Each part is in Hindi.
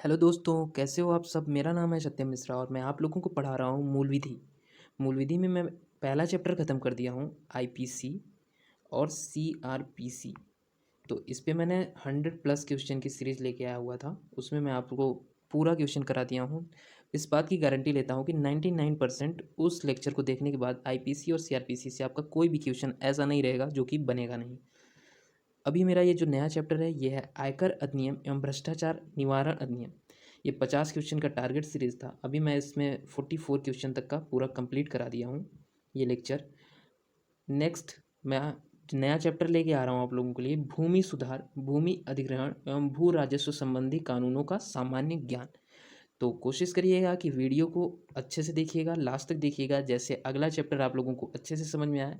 हेलो दोस्तों, कैसे हो आप सब। मेरा नाम है सत्यम मिश्रा और मैं आप लोगों को पढ़ा रहा हूँ मूल विधि। मूल विधि में मैं पहला चैप्टर ख़त्म कर दिया हूँ, आईपीसी और सीआरपीसी। तो इस पे मैंने 100+ क्वेश्चन की सीरीज़ लेके आया हुआ था। उसमें मैं आपको पूरा क्वेश्चन करा दिया हूँ। इस बात की गारंटी लेता हूँ कि 99% उस लेक्चर को देखने के बाद आईपीसी और सीआरपीसी से आपका कोई भी क्वेश्चन ऐसा नहीं रहेगा जो कि बनेगा नहीं। अभी मेरा ये जो नया चैप्टर है ये है आयकर अधिनियम एवं भ्रष्टाचार निवारण अधिनियम। ये 50 क्वेश्चन का टारगेट सीरीज़ था। अभी मैं इसमें 44 क्वेश्चन तक का पूरा कंप्लीट करा दिया हूँ ये लेक्चर। नेक्स्ट मैं नया चैप्टर लेके आ रहा हूँ आप लोगों के लिए, भूमि सुधार, भूमि अधिग्रहण एवं भू राजस्व संबंधी कानूनों का सामान्य ज्ञान। तो कोशिश करिएगा कि वीडियो को अच्छे से देखिएगा, लास्ट तक देखिएगा, जैसे अगला चैप्टर आप लोगों को अच्छे से समझ में आए।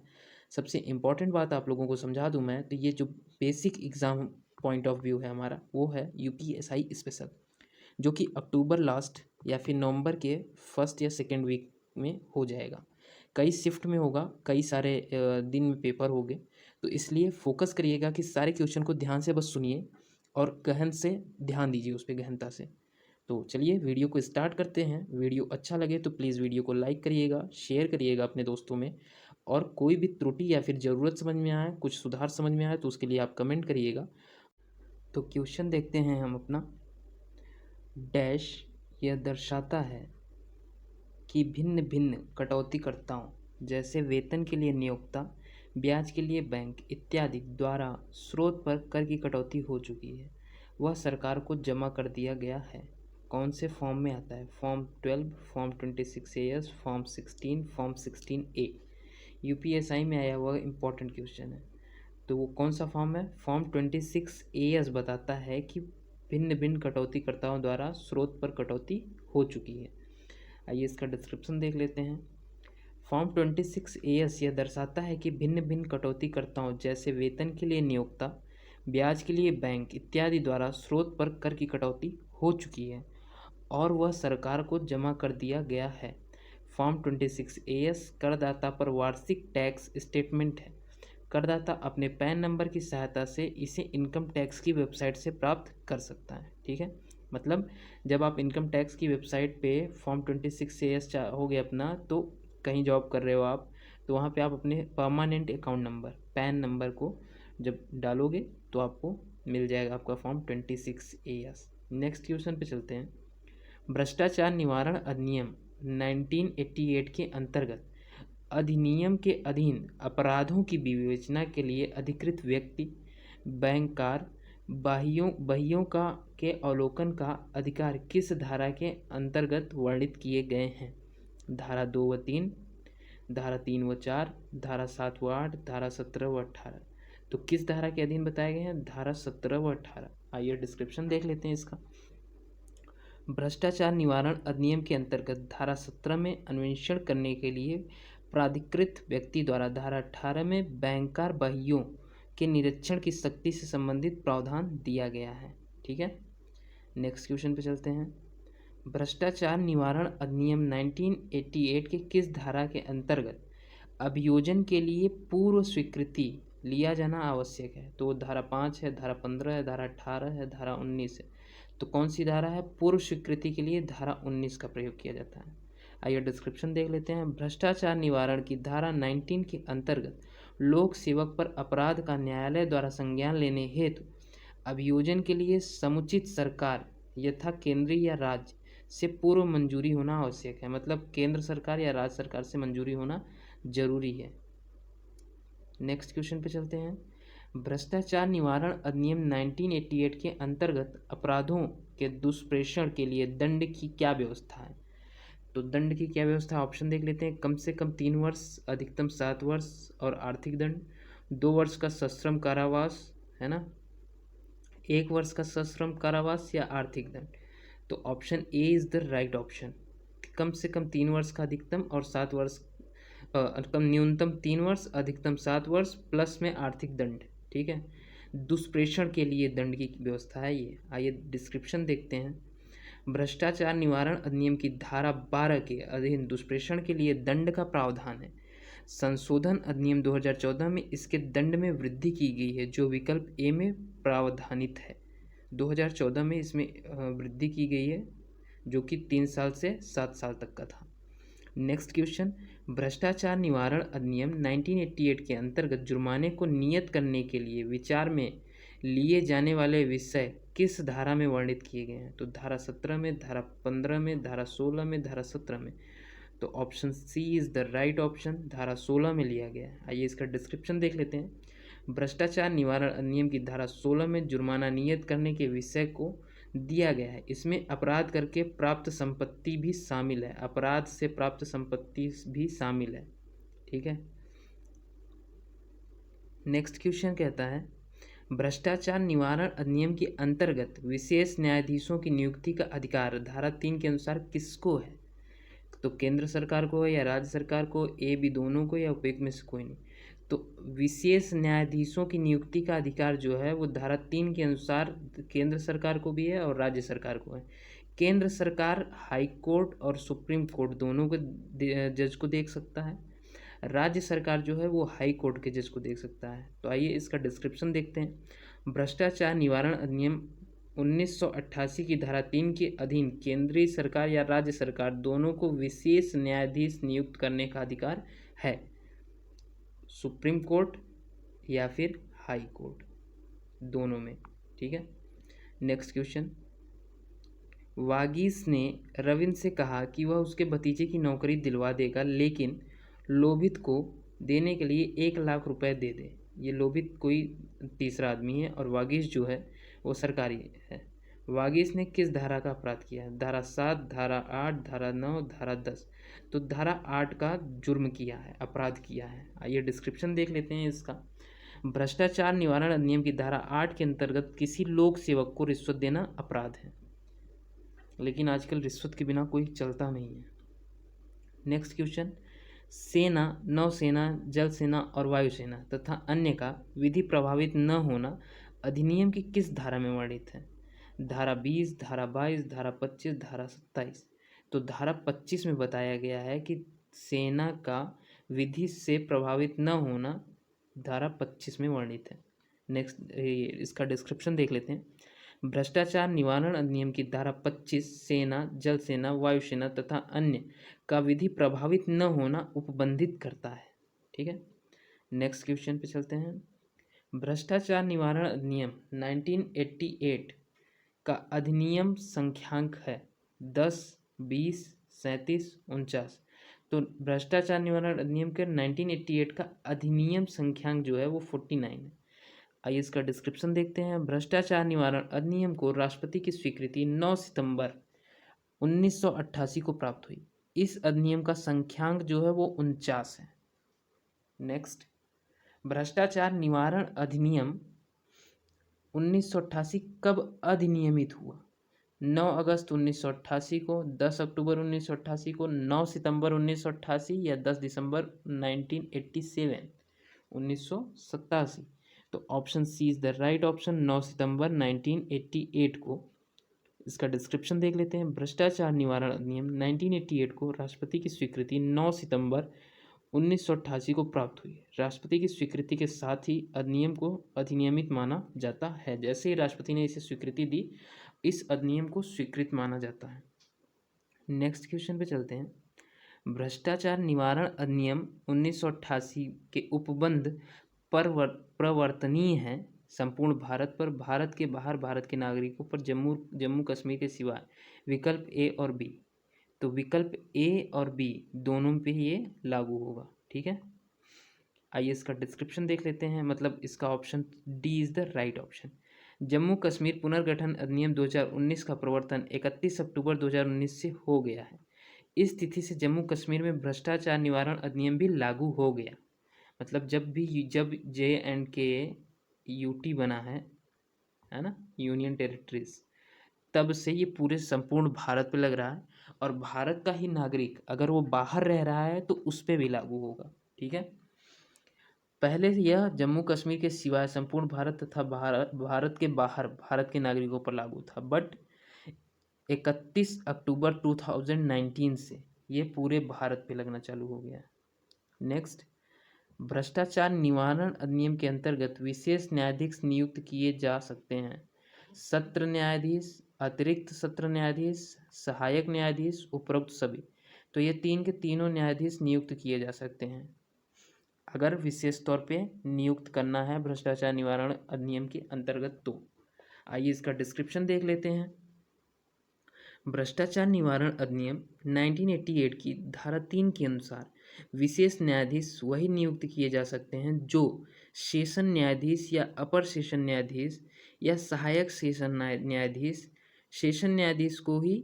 सबसे इम्पॉर्टेंट बात आप लोगों को समझा दूं मैं, तो ये जो basic exam point of view है हमारा, वो है यूपीएसआई स्पेशल, जो कि अक्टूबर लास्ट या फिर नवंबर के फर्स्ट या सेकेंड वीक में हो जाएगा। कई शिफ्ट में होगा, कई सारे दिन में पेपर होंगे। तो इसलिए फोकस करिएगा कि सारे क्वेश्चन को ध्यान से बस सुनिए और गहन से ध्यान दीजिए उस पर, गहनता से। तो चलिए वीडियो को स्टार्ट करते हैं। वीडियो अच्छा लगे तो प्लीज़ वीडियो को लाइक करिएगा, शेयर करिएगा अपने दोस्तों में। और कोई भी त्रुटि या फिर ज़रूरत समझ में आए, कुछ सुधार समझ में आए, तो उसके लिए आप कमेंट करिएगा। तो क्वेश्चन देखते हैं हम अपना। डैश यह दर्शाता है कि भिन्न भिन्न कटौतीकर्ताओं जैसे वेतन के लिए नियोक्ता, ब्याज के लिए बैंक इत्यादि द्वारा स्रोत पर कर की कटौती हो चुकी है, वह सरकार को जमा कर दिया गया है। कौन से फॉर्म में आता है? Form 12, form 26AS, form 16, form 16A। UPSI में आया हुआ इम्पोर्टेंट क्वेश्चन है। तो वो कौन सा फॉर्म है? फॉर्म 26AS बताता है कि भिन्न भिन्न कटौतीकर्ताओं द्वारा स्रोत पर कटौती हो चुकी है। आइए इसका डिस्क्रिप्शन देख लेते हैं। फॉर्म 26AS यह दर्शाता है कि भिन्न भिन्न कटौतीकर्ताओं जैसे वेतन के लिए नियोक्ता, ब्याज के लिए बैंक इत्यादि द्वारा स्रोत पर कर की कटौती हो चुकी है और वह सरकार को जमा कर दिया गया है। फॉर्म 26AS करदाता पर वार्षिक टैक्स स्टेटमेंट है। करदाता अपने पैन नंबर की सहायता से इसे इनकम टैक्स की वेबसाइट से प्राप्त कर सकता है। ठीक है, मतलब जब आप इनकम टैक्स की वेबसाइट पे फॉर्म 26AS चाहोगे अपना, तो कहीं जॉब कर रहे हो आप, तो वहाँ पे आप अपने permanent account number, pan number को जब डालोगे तो आपको मिल जाएगा आपका फॉर्म 26AS। नेक्स्ट क्वेश्चन पे चलते हैं। भ्रष्टाचार निवारण अधिनियम 1988 के अंतर्गत अधिनियम के अधीन अपराधों की विवेचना के लिए अधिकृत व्यक्ति, बैंकर, बहियों का के अवलोकन का अधिकार किस धारा के अंतर्गत वर्णित किए गए हैं? धारा 2 व 3, धारा 3 व 4, धारा 7 व 8, धारा 17 व 18। तो किस धारा के अधीन बताए गए हैं? धारा 17 व 18। आइए डिस्क्रिप्शन देख लेते हैं इसका। भ्रष्टाचार निवारण अधिनियम के अंतर्गत धारा 17 में अन्वेषण करने के लिए प्राधिकृत व्यक्ति द्वारा धारा 18 में बैंकर बहियों के निरीक्षण की शक्ति से संबंधित प्रावधान दिया गया है। ठीक है, नेक्स्ट क्वेश्चन पे चलते हैं। भ्रष्टाचार निवारण अधिनियम 1988 के किस धारा के अंतर्गत अभियोजन के लिए पूर्व स्वीकृति लिया जाना आवश्यक है? तो धारा 5 है, धारा 15 है, धारा 18 है, धारा 19 है। तो कौन सी धारा है? पूर्व स्वीकृति के लिए धारा 19 का प्रयोग किया जाता है। आइए डिस्क्रिप्शन देख लेते हैं। भ्रष्टाचार निवारण की धारा 19 के अंतर्गत लोक सेवक पर अपराध का न्यायालय द्वारा संज्ञान लेने हेतु अभियोजन के लिए समुचित सरकार यथा केंद्रीय या राज्य से पूर्व मंजूरी होना आवश्यक है। मतलब केंद्र सरकार या राज्य सरकार से मंजूरी होना जरूरी है। नेक्स्ट क्वेश्चन पे चलते हैं। भ्रष्टाचार निवारण अधिनियम 1988 के अंतर्गत अपराधों के दुष्प्रेषण के लिए दंड की क्या व्यवस्था है? तो दंड की क्या व्यवस्था, ऑप्शन देख लेते हैं। कम से कम 3 वर्ष, अधिकतम 7 वर्ष और आर्थिक दंड, 2 वर्ष का सश्रम कारावास, है ना, 1 वर्ष का सश्रम कारावास या आर्थिक दंड। तो option A is the right option. कम से कम 3 वर्ष का अधिकतम और 7 वर्ष कम न्यूनतम 3 वर्ष, अधिकतम 7 वर्ष प्लस में आर्थिक दंड। ठीक है, दुष्प्रेषण के लिए दंड की व्यवस्था है ये। आइए डिस्क्रिप्शन देखते हैं। भ्रष्टाचार निवारण अधिनियम की धारा 12 के अधीन दुष्प्रेषण के लिए दंड का प्रावधान है। संशोधन अधिनियम 2014 में इसके दंड में वृद्धि की गई है, जो विकल्प ए में प्रावधानित है। 2014 में इसमें वृद्धि की गई है, जो कि 3 साल से 7 साल तक का था। नेक्स्ट क्वेश्चन, भ्रष्टाचार निवारण अधिनियम 1988 के अंतर्गत जुर्माने को नियत करने के लिए विचार में लिए जाने वाले विषय किस धारा में वर्णित किए गए हैं? तो धारा 17 में, धारा 15 में, धारा 16 में, धारा 17 में। तो option C is the right option, धारा 16 में लिया गया है। आइए इसका डिस्क्रिप्शन देख लेते हैं। भ्रष्टाचार निवारण अधिनियम की धारा 16 में जुर्माना नियत करने के विषय को दिया गया है। इसमें अपराध करके प्राप्त संपत्ति भी शामिल है, अपराध से प्राप्त संपत्ति भी शामिल है। ठीक है। नेक्स्ट क्वेश्चन कहता है, भ्रष्टाचार निवारण अधिनियम के अंतर्गत विशेष न्यायाधीशों की नियुक्ति का अधिकार धारा 3 के अनुसार किसको है? तो केंद्र सरकार को है या राज्य सरकार को, ए बी दोनों को, या उपयुक्त में से कोई नहीं। तो विशेष न्यायाधीशों की नियुक्ति का अधिकार जो है वो धारा 3 के अनुसार केंद्र सरकार को भी है और राज्य सरकार को है। केंद्र सरकार हाई कोर्ट और सुप्रीम कोर्ट दोनों के जज को देख सकता है, राज्य सरकार जो है वो हाई कोर्ट के जज को देख सकता है। तो आइए इसका डिस्क्रिप्शन देखते हैं। भ्रष्टाचार निवारण अधिनियम 1988 की धारा 3 के अधीन केंद्रीय सरकार या राज्य सरकार दोनों को विशेष न्यायाधीश नियुक्त करने का अधिकार है, सुप्रीम कोर्ट या फिर हाई कोर्ट, दोनों में। ठीक है। नेक्स्ट क्वेश्चन, वागीश ने रविंद्र से कहा कि वह उसके भतीजे की नौकरी दिलवा देगा, लेकिन लोभित को देने के लिए 1 लाख रुपए दे दे। ये लोभित कोई तीसरा आदमी है और वागीश जो है वो सरकारी है। वागीश ने किस धारा का अपराध किया है? धारा 7, धारा 8, धारा 9, धारा 10। तो धारा 8 का जुर्म किया है, अपराध किया है। आइए डिस्क्रिप्शन देख लेते हैं इसका। भ्रष्टाचार निवारण अधिनियम की धारा 8 के अंतर्गत किसी लोक सेवक को रिश्वत देना अपराध है, लेकिन आजकल रिश्वत के बिना कोई चलता नहीं है। नेक्स्ट क्वेश्चन, सेना, नौसेना, जल सेना और वायुसेना तथा अन्य का विधि प्रभावित न होना अधिनियम की किस धारा में वर्णित है? धारा 20, धारा 22, धारा 25, धारा 27। तो धारा 25 में बताया गया है कि सेना का विधि से प्रभावित न होना धारा 25 में वर्णित है। नेक्स्ट इसका डिस्क्रिप्शन देख लेते हैं। भ्रष्टाचार निवारण अधिनियम की धारा 25 सेना, जल सेना, वायुसेना तथा अन्य का विधि प्रभावित न होना उपबंधित करता है। ठीक है। नेक्स्ट क्वेश्चन पे चलते हैं। भ्रष्टाचार निवारण अधिनियम 1988 का अधिनियम संख्यांक है 10, 20, 37, 49। तो भ्रष्टाचार निवारण अधिनियम के 1988 का अधिनियम संख्यांक जो है वो 49 है। आइए इसका डिस्क्रिप्शन देखते हैं। भ्रष्टाचार निवारण अधिनियम को राष्ट्रपति की स्वीकृति 9 सितंबर 1988 को प्राप्त हुई। इस अधिनियम का संख्यांक जो है वो 49 है। नेक्स्ट, भ्रष्टाचार निवारण अधिनियम 1988 कब अधिनियमित हुआ? 9 अगस्त 1988 को, 10 अक्टूबर 1988 को, 9 सितंबर 1988 या 10 दिसंबर 1987। तो option C is the right option, 9 सितंबर 1988 को। इसका डिस्क्रिप्शन देख लेते हैं। भ्रष्टाचार निवारण अधिनियम 1988 को राष्ट्रपति की स्वीकृति 9 सितंबर 1988 को प्राप्त हुई। राष्ट्रपति की स्वीकृति के साथ ही अधिनियम को अधिनियमित माना जाता है। जैसे ही राष्ट्रपति ने इसे स्वीकृति दी, इस अधिनियम को स्वीकृत माना जाता है। नेक्स्ट क्वेश्चन पे चलते हैं। भ्रष्टाचार निवारण अधिनियम 1988 के उपबंध प्रवर्तनीय है संपूर्ण भारत पर, भारत के बाहर भारत के नागरिकों पर, जम्मू कश्मीर के सिवाय। विकल्प ए और बी। तो विकल्प ए और बी दोनों पे ये लागू होगा। ठीक है। आइए इसका डिस्क्रिप्शन देख लेते हैं। मतलब इसका option D is the right option. Jammu Kashmir पुनर्गठन अधिनियम 2019 का प्रवर्तन 31 अक्टूबर 2019 से हो गया है। इस तिथि से जम्मू कश्मीर में भ्रष्टाचार निवारण अधिनियम भी लागू हो गया। मतलब जब JNK UT बना है ना, यूनियन टेरिटरीज, तब से ये पूरे संपूर्ण भारत पे लग रहा है। और भारत का ही नागरिक अगर वो बाहर रह रहा है तो उस पर भी लागू होगा। ठीक है। पहले यह जम्मू कश्मीर के सिवाय संपूर्ण भारत तथा भारत के बाहर भारत के नागरिकों पर लागू था, बट 31 अक्टूबर 2019 से ये पूरे भारत पे लगना चालू हो गया। नेक्स्ट, भ्रष्टाचार निवारण अधिनियम के अंतर्गत विशेष न्यायाधीश नियुक्त किए जा सकते हैं। सत्र न्यायाधीश, अतिरिक्त सत्र न्यायाधीश, सहायक न्यायाधीश, उपरोक्त सभी। तो ये तीन के तीनों न्यायाधीश नियुक्त किए जा सकते हैं अगर विशेष तौर पे नियुक्त करना है भ्रष्टाचार निवारण अधिनियम के अंतर्गत। तो आइए इसका डिस्क्रिप्शन देख लेते हैं। भ्रष्टाचार निवारण अधिनियम 1988 की धारा 3 के अनुसार विशेष न्यायाधीश वही नियुक्त किए जा सकते हैं जो सेशन न्यायाधीश या अपर सेशन न्यायाधीश या सहायक सेशन न्यायाधीश, सेशन न्यायाधीश को ही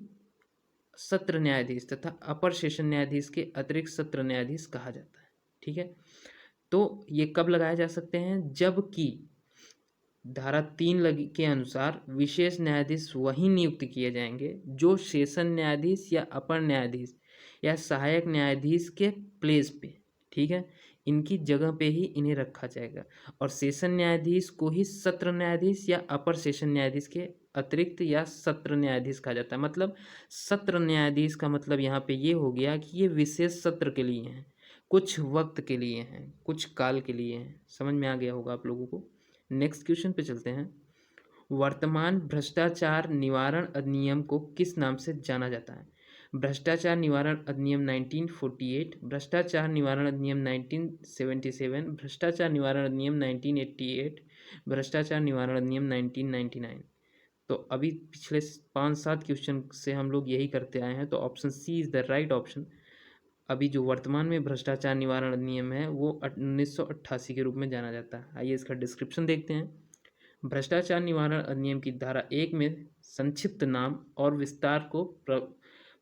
सत्र न्यायाधीश तथा अपर सेशन न्यायाधीश के अतिरिक्त सत्र न्यायाधीश कहा जाता है। ठीक है, तो ये कब लगाए जा सकते हैं? जबकि धारा 3 के अनुसार विशेष न्यायाधीश वही नियुक्त किए जाएंगे जो सेशन न्यायाधीश या अपर न्यायाधीश या सहायक न्यायाधीश के प्लेस पे, ठीक है, इनकी जगह पे ही इन्हें रखा जाएगा। और सेशन न्यायाधीश को ही सत्र न्यायाधीश या अपर सेशन न्यायाधीश के अतिरिक्त या सत्र न्यायाधीश कहा जाता है। मतलब सत्र न्यायाधीश का मतलब यहाँ पे ये हो गया कि ये विशेष सत्र के लिए हैं, कुछ वक्त के लिए हैं, कुछ काल के लिए हैं। समझ में आ गया होगा आप लोगों को। नेक्स्ट क्वेश्चन पे चलते हैं। वर्तमान भ्रष्टाचार निवारण अधिनियम को किस नाम से जाना जाता है? भ्रष्टाचार निवारण अधिनियम 1948, भ्रष्टाचार निवारण अधिनियम 1977, भ्रष्टाचार निवारण अधिनियम 1988, भ्रष्टाचार निवारण अधिनियम 1999। तो अभी पिछले 5-7 क्वेश्चन से हम लोग यही करते आए हैं, तो option C is the right option. अभी जो वर्तमान में भ्रष्टाचार निवारण अधिनियम है वो 1988 के रूप में जाना जाता है। आइए इसका डिस्क्रिप्शन देखते हैं। भ्रष्टाचार निवारण अधिनियम की धारा 1 में संक्षिप्त नाम और विस्तार को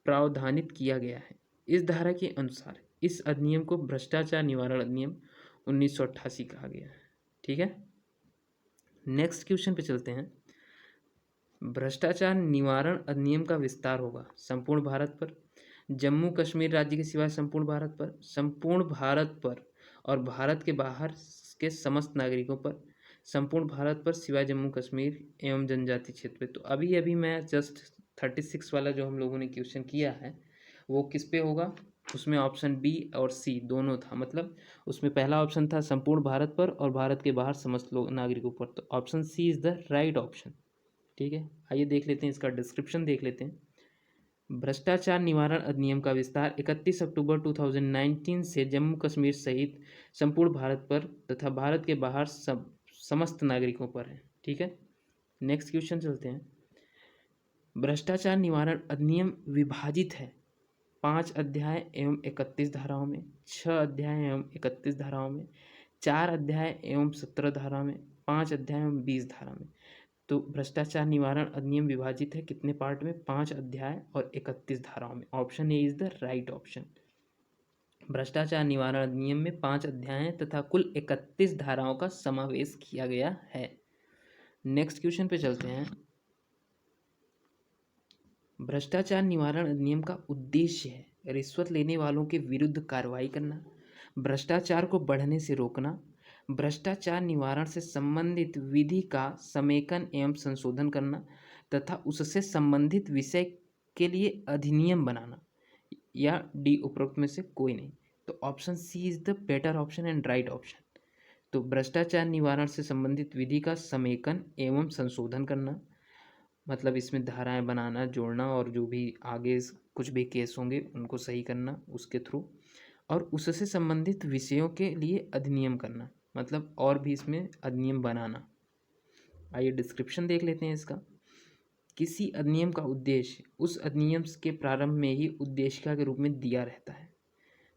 प्रावधानित किया गया है। इस धारा के अनुसार इस अधिनियम को भ्रष्टाचार निवारण अधिनियम 1988 कहा गया है। ठीक है, नेक्स्ट क्वेश्चन पे चलते हैं। भ्रष्टाचार निवारण अधिनियम का विस्तार होगा संपूर्ण भारत पर, जम्मू कश्मीर राज्य के सिवाय संपूर्ण भारत पर, संपूर्ण भारत पर और भारत के बाहर के समस्त नागरिकों पर, संपूर्ण भारत पर सिवाय जम्मू कश्मीर एवं जनजाति क्षेत्र पे। तो अभी अभी मैं जस्ट 36 वाला जो हम लोगों ने क्वेश्चन किया है वो किस पे होगा? उसमें ऑप्शन बी और सी दोनों था। मतलब उसमें पहला ऑप्शन था संपूर्ण भारत पर और भारत के बाहर समस्त लोग नागरिकों पर। तो option C is the right option. ठीक है, आइए देख लेते हैं, इसका डिस्क्रिप्शन देख लेते हैं। भ्रष्टाचार निवारण अधिनियम का विस्तार 31 अक्टूबर 2019 से जम्मू कश्मीर सहित संपूर्ण भारत पर तथा भारत के बाहर समस्त नागरिकों पर है। ठीक है, नेक्स्ट क्वेश्चन चलते हैं। भ्रष्टाचार निवारण अधिनियम विभाजित है 5 अध्याय एवं 31 धाराओं में, 6 अध्याय एवं 31 धाराओं में, 4 अध्याय एवं 17 धारा में, 5 अध्याय एवं 20 धारा में। तो भ्रष्टाचार निवारण अधिनियम विभाजित है कितने पार्ट में? 5 अध्याय और 31 धाराओं में। Option A is the right option. भ्रष्टाचार निवारण अधिनियम में 5 अध्याय हैं तथा कुल 31 धाराओं का समावेश किया गया है। नेक्स्ट क्वेश्चन पे चलते हैं। भ्रष्टाचार निवारण अधिनियम का उद्देश्य है रिश्वत लेने वालों के विरुद्ध कार्रवाई करना, भ्रष्टाचार को बढ़ने से रोकना, भ्रष्टाचार निवारण से संबंधित विधि का समेकन एवं संशोधन करना तथा उससे संबंधित विषय के लिए अधिनियम बनाना, या डी उपरोक्त में से कोई नहीं। तो option C is the better option and right option. तो भ्रष्टाचार निवारण से संबंधित विधि का समेकन एवं संशोधन करना, मतलब इसमें धाराएं बनाना, जोड़ना और जो भी आगे कुछ भी केस होंगे उनको सही करना उसके थ्रू, और उससे संबंधित विषयों के लिए अधिनियम करना, मतलब और भी इसमें अधिनियम बनाना। आइए डिस्क्रिप्शन देख लेते हैं इसका। किसी अधिनियम का उद्देश्य उस अधिनियम के प्रारंभ में ही उद्देशिका के रूप में दिया रहता है।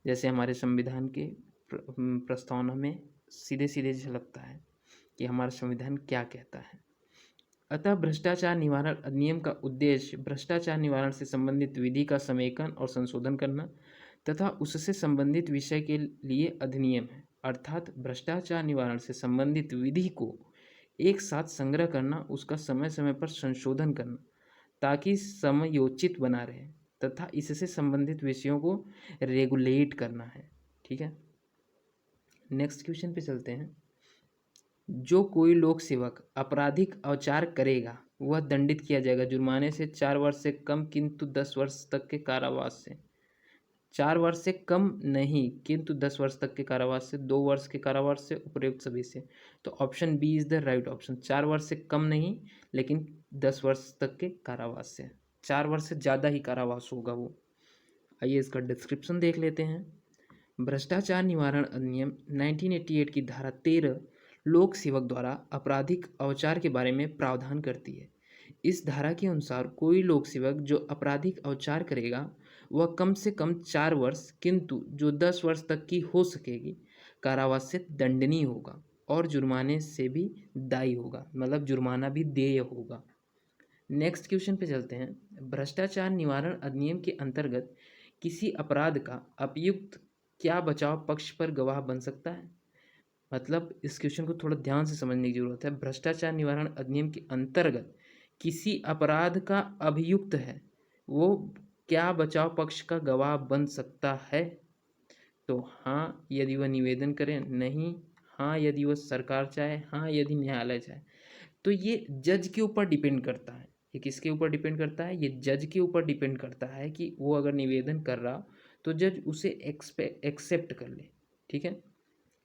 जैसे हमारे संविधान के प्रस्तावना में सीधे सीधे झलकता है कि हमारा संविधान क्या कहता है। अतः भ्रष्टाचार निवारण अधिनियम का उद्देश्य भ्रष्टाचार निवारण से संबंधित विधि का समेकन और संशोधन करना तथा उससे संबंधित विषय के लिए अधिनियम है। अर्थात भ्रष्टाचार निवारण से संबंधित विधि को एक साथ संग्रह करना, उसका समय समय पर संशोधन करना ताकि समयोचित बना रहे तथा इससे संबंधित विषयों को रेगुलेट करना है। ठीक है, नेक्स्ट क्वेश्चन पे चलते हैं। जो कोई लोक सेवक आपराधिक औचार करेगा वह दंडित किया जाएगा जुर्माने से 4 वर्ष से कम किंतु 10 वर्ष तक के कारावास से। 4 वर्ष से कम नहीं किंतु 10 वर्ष तक के कारावास से, 2 वर्ष के कारावास से, उपरोक्त सभी से। तो option B is the right option. 4 वर्ष से कम नहीं लेकिन 10 वर्ष तक के कारावास से, 4 वर्ष से ज़्यादा ही कारावास होगा वो। आइए इसका डिस्क्रिप्शन देख लेते हैं। भ्रष्टाचार निवारण अधिनियम 1988 की धारा 13 लोक सेवक द्वारा आपराधिक औचार के बारे में प्रावधान करती है। इस धारा के अनुसार कोई लोक सेवक जो आपराधिक औचार करेगा वह कम से कम 4 वर्ष किंतु जो 10 वर्ष तक की हो सकेगी कारावास से दंडनीय होगा और जुर्माने से भी दायी होगा, मतलब जुर्माना भी देय होगा। नेक्स्ट क्वेश्चन पे चलते हैं। भ्रष्टाचार निवारण अधिनियम के अंतर्गत किसी अपराध का अभियुक्त क्या बचाव पक्ष पर गवाह बन सकता है? मतलब इस क्वेश्चन को थोड़ा ध्यान से समझने की जरूरत है। भ्रष्टाचार निवारण अधिनियम के अंतर्गत किसी अपराध का अभियुक्त है वो क्या बचाव पक्ष का गवाह बन सकता है? तो हाँ यदि वह निवेदन करे, नहीं हाँ यदि वह सरकार चाहे, हाँ यदि न्यायालय चाहे। तो ये जज के ऊपर डिपेंड करता है। ये किसके ऊपर डिपेंड करता है? ये जज के ऊपर डिपेंड करता है कि वो अगर निवेदन कर रहा तो जज उसे एक्सेप्ट कर ले। ठीक है,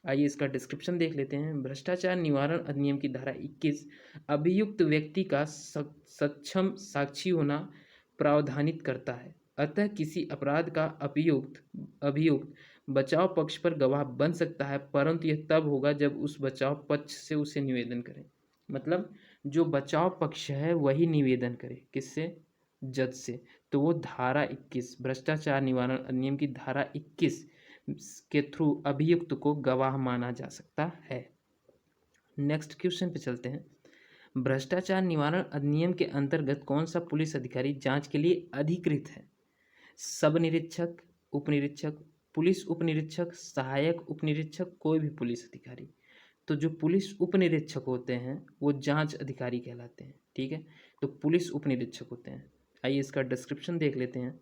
आइए इसका डिस्क्रिप्शन देख लेते हैं। भ्रष्टाचार निवारण अधिनियम की धारा 21 अभियुक्त व्यक्ति का सक्षम साक्षी होना प्रावधानित करता है। अतः किसी अपराध का अभियुक्त बचाव पक्ष पर गवाह बन सकता है, परंतु यह तब होगा जब उस बचाव पक्ष से उसे निवेदन करे। मतलब जो बचाव पक्ष है वही निवेदन करे, किससे? जज से। तो वो धारा 21 भ्रष्टाचार निवारण अधिनियम की धारा 21 के थ्रू अभियुक्त को गवाह माना जा सकता है। नेक्स्ट क्वेश्चन पे चलते हैं। भ्रष्टाचार निवारण अधिनियम के अंतर्गत कौन सा पुलिस अधिकारी जांच के लिए अधिकृत है? सब निरीक्षक, उप निरीक्षक, पुलिस उप निरीक्षक, सहायक उप निरीक्षक, कोई भी पुलिस अधिकारी। तो जो पुलिस उप निरीक्षक होते हैं वो जांच अधिकारी कहलाते हैं। ठीक है, तो पुलिस उप निरीक्षक होते हैं। आइए इसका डिस्क्रिप्शन देख लेते हैं।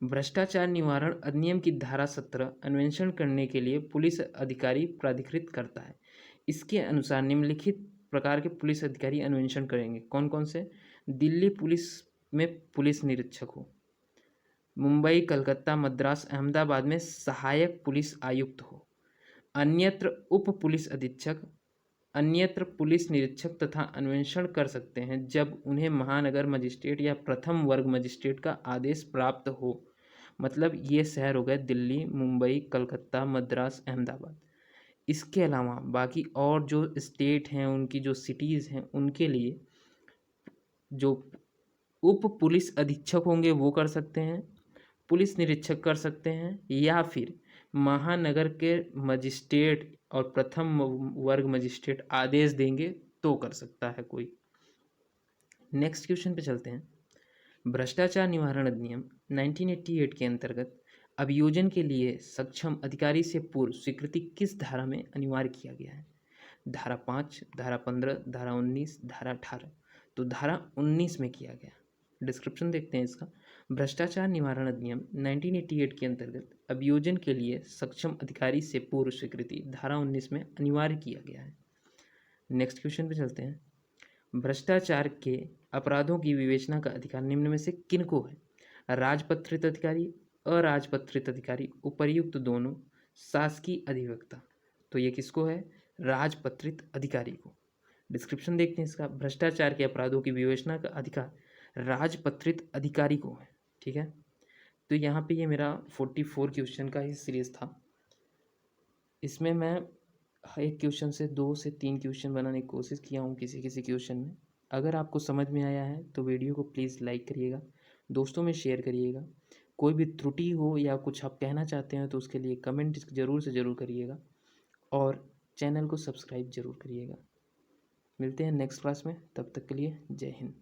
भ्रष्टाचार निवारण अधिनियम की धारा 17 अन्वेषण करने के लिए पुलिस अधिकारी प्राधिकृत करता है। इसके अनुसार निम्नलिखित प्रकार के पुलिस अधिकारी अन्वेषण करेंगे। कौन कौन से? दिल्ली पुलिस में पुलिस निरीक्षक हो, मुंबई, कलकत्ता, मद्रास, अहमदाबाद में सहायक पुलिस आयुक्त हो, अन्यत्र उप पुलिस अधीक्षक, अन्यत्र पुलिस निरीक्षक तथा अन्वेषण कर सकते हैं जब उन्हें महानगर मजिस्ट्रेट या प्रथम वर्ग मजिस्ट्रेट का आदेश प्राप्त हो। मतलब ये शहर हो गए दिल्ली, मुंबई, कलकत्ता, मद्रास, अहमदाबाद। इसके अलावा बाकी और जो स्टेट हैं उनकी जो सिटीज़ हैं उनके लिए जो उप पुलिस अधीक्षक होंगे वो कर सकते हैं, पुलिस निरीक्षक कर सकते हैं, या फिर महानगर के मजिस्ट्रेट और प्रथम वर्ग मजिस्ट्रेट आदेश देंगे तो कर सकता है कोई। नेक्स्ट क्वेश्चन पे चलते हैं। भ्रष्टाचार निवारण अधिनियम 1988 के अंतर्गत अभियोजन के लिए सक्षम अधिकारी से पूर्व स्वीकृति किस धारा में अनिवार्य किया गया है? धारा 5, धारा 15, धारा 19, धारा 18। तो धारा 19 में किया गया। डिस्क्रिप्शन देखते हैं इसका। भ्रष्टाचार निवारण अधिनियम 1988 के अंतर्गत अभियोजन के लिए सक्षम अधिकारी से पूर्व स्वीकृति धारा 19 में अनिवार्य किया गया है। नेक्स्ट क्वेश्चन पे चलते हैं। भ्रष्टाचार के अपराधों की विवेचना का अधिकार निम्न में से किनको है? राजपत्रित अधिकारी, अराजपत्रित अधिकारी, उपर्युक्त दोनों, शासकीय अधिवक्ता। तो ये किसको है? राजपत्रित अधिकारी को। डिस्क्रिप्शन देखते हैं इसका। भ्रष्टाचार के अपराधों की विवेचना का अधिकार राजपत्रित अधिकारी को है। ठीक है, तो यहाँ पे ये मेरा 44 क्वेश्चन का ही सीरीज था। इसमें मैं एक क्वेश्चन से 2 से 3 क्वेश्चन बनाने की कोशिश किया हूँ किसी किसी क्वेश्चन में। अगर आपको समझ में आया है तो वीडियो को प्लीज़ लाइक करिएगा, दोस्तों में शेयर करिएगा। कोई भी त्रुटि हो या कुछ आप कहना चाहते हैं तो उसके लिए कमेंट ज़रूर से ज़रूर करिएगा और चैनल को सब्सक्राइब ज़रूर करिएगा। मिलते हैं नेक्स्ट क्लास में, तब तक के लिए जय हिंद।